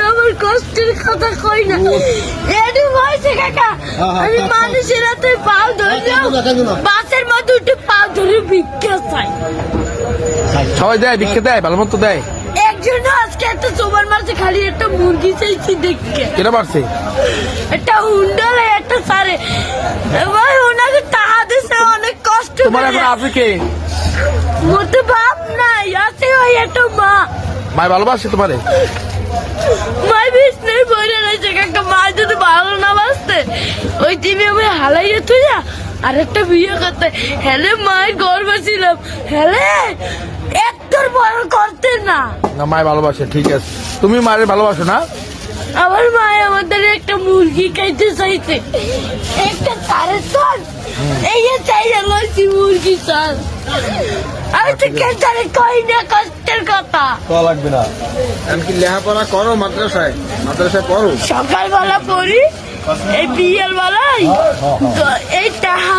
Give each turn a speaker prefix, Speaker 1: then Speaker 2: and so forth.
Speaker 1: আমার কষ্টের কথা কই না এডু হইছে কাকা আমি মানুষের হাতে পাও ধরলাম বাসের মধ্যে উঠে পাও ধরে ভিক্ষা চাই
Speaker 2: সবাই দেয় ভিক্ষা দেয় ভালো মতো দেয়
Speaker 1: একজন আজকে একটা সোবার মারছে খালি একটা মুরগি চাইছি দেখে
Speaker 2: কেটা পারছে
Speaker 1: একটা হুন্ডালে একটা সারে ভাই ওনাকে টাকা দিছে অনেক কষ্ট
Speaker 2: তোমার এখন আছে কে
Speaker 1: মোটে বাপ নাই আছে ওই একটা মা
Speaker 2: মাই ভালোবাসে তোমারে
Speaker 1: মাই বিষ্ণু বইরে রয়েছে কাকা মা যদি ভালো না বাসতে ওই টিভি আমি হালাইয়ে তুই আর একটা বিয়ে করতে হেলে মায়ের গর্ব ছিলাম হেলে একটার বড় করতে না
Speaker 2: না মাই ভালোবাসে ঠিক আছে তুমি মায়ের ভালোবাসো না
Speaker 1: আমার মায় আমাদের একটা মুরগি খাইতে চাইছে একটা তারে চল এই যে চাই লইছি মুরগি চল আমি তো কেন কই না কষ্টের কথা
Speaker 2: লাগবে না এমনকি লেখাপড়া করো মাদ্রাসায় পড়ো
Speaker 1: সকালবেলা পড়ি এই বিয়ের বেলায় এই টাকা